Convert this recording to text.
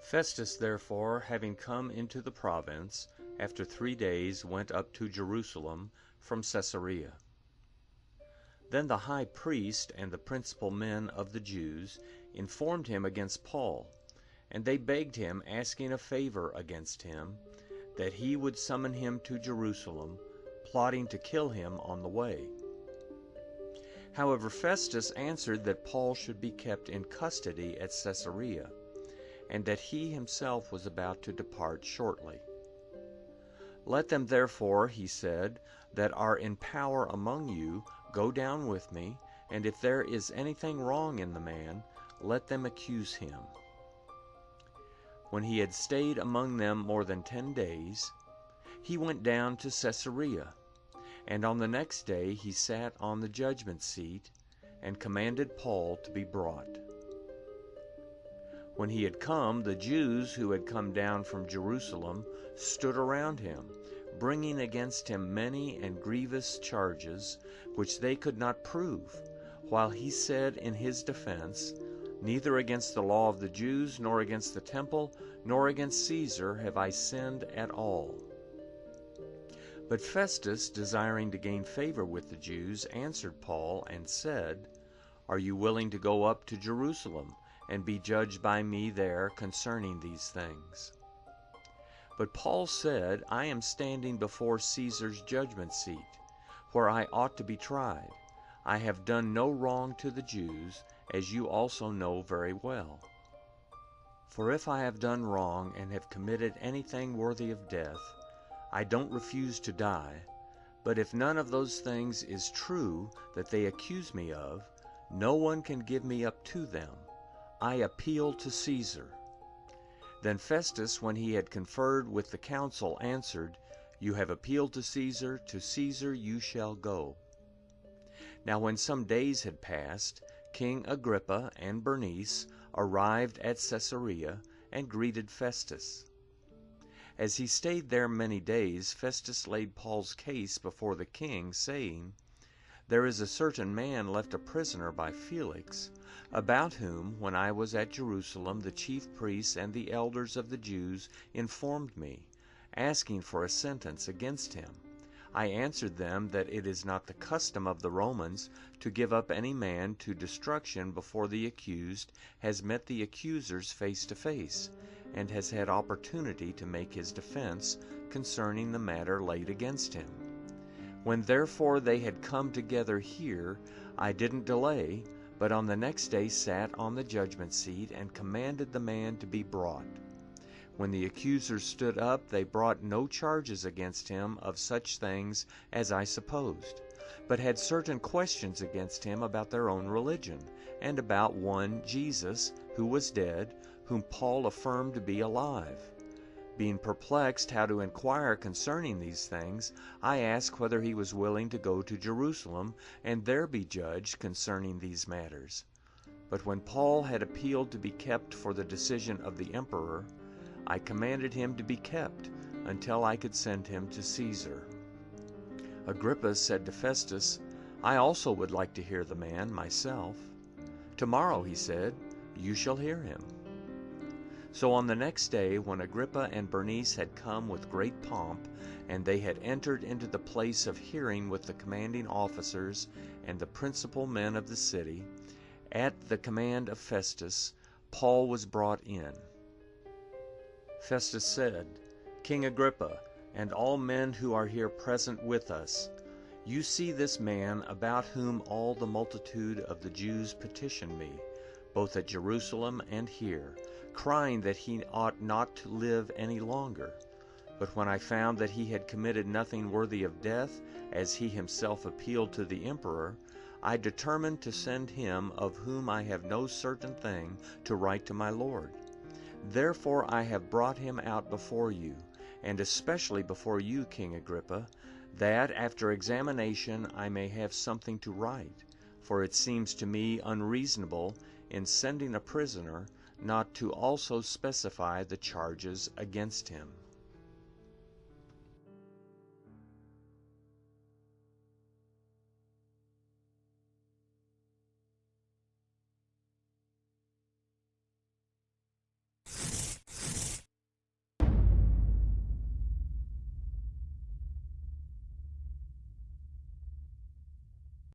Festus therefore, having come into the province, after 3 days went up to Jerusalem from Caesarea. Then the high priest and the principal men of the Jews informed him against Paul, and they begged him, asking a favor against him, that he would summon him to Jerusalem, plotting to kill him on the way. However, Festus answered that Paul should be kept in custody at Caesarea, and that he himself was about to depart shortly. Let them therefore, he said, that are in power among you, go down with me, and if there is anything wrong in the man, let them accuse him. When he had stayed among them more than 10 days, he went down to Caesarea, and on the next day he sat on the judgment seat, and commanded Paul to be brought. When he had come, the Jews who had come down from Jerusalem stood around him, bringing against him many and grievous charges, which they could not prove, while he said in his defense, "Neither against the law of the Jews, nor against the temple, nor against Caesar have I sinned at all." But Festus, desiring to gain favor with the Jews, answered Paul and said, "Are you willing to go up to Jerusalem, and be judged by me there concerning these things?" But Paul said, "I am standing before Caesar's judgment seat, where I ought to be tried. I have done no wrong to the Jews, as you also know very well. For if I have done wrong and have committed anything worthy of death, I don't refuse to die. But if none of those things is true that they accuse me of, no one can give me up to them. I appeal to Caesar." Then Festus, when he had conferred with the council, answered, "You have appealed to Caesar you shall go." Now when some days had passed, King Agrippa and Bernice arrived at Caesarea and greeted Festus. As he stayed there many days, Festus laid Paul's case before the king, saying, "There is a certain man left a prisoner by Felix, about whom, when I was at Jerusalem, the chief priests and the elders of the Jews informed me, asking for a sentence against him. I answered them that it is not the custom of the Romans to give up any man to destruction before the accused has met the accusers face to face, and has had opportunity to make his defense concerning the matter laid against him. When therefore they had come together here, I didn't delay, but on the next day sat on the judgment seat and commanded the man to be brought. When the accusers stood up, they brought no charges against him of such things as I supposed, but had certain questions against him about their own religion, and about one Jesus, who was dead, whom Paul affirmed to be alive. Being perplexed how to inquire concerning these things, I asked whether he was willing to go to Jerusalem, and there be judged concerning these matters. But when Paul had appealed to be kept for the decision of the emperor, I commanded him to be kept until I could send him to Caesar." Agrippa said to Festus, "I also would like to hear the man myself." "Tomorrow," he said, "you shall hear him." So on the next day, when Agrippa and Bernice had come with great pomp, and they had entered into the place of hearing with the commanding officers and the principal men of the city, at the command of Festus, Paul was brought in. Festus said, "King Agrippa, and all men who are here present with us, you see this man about whom all the multitude of the Jews petitioned me, both at Jerusalem and here, crying that he ought not to live any longer. But when I found that he had committed nothing worthy of death, as he himself appealed to the emperor, I determined to send him, of whom I have no certain thing, to write to my Lord. Therefore I have brought him out before you, and especially before you, King Agrippa, that after examination I may have something to write, for it seems to me unreasonable, in sending a prisoner, not to also specify the charges against him."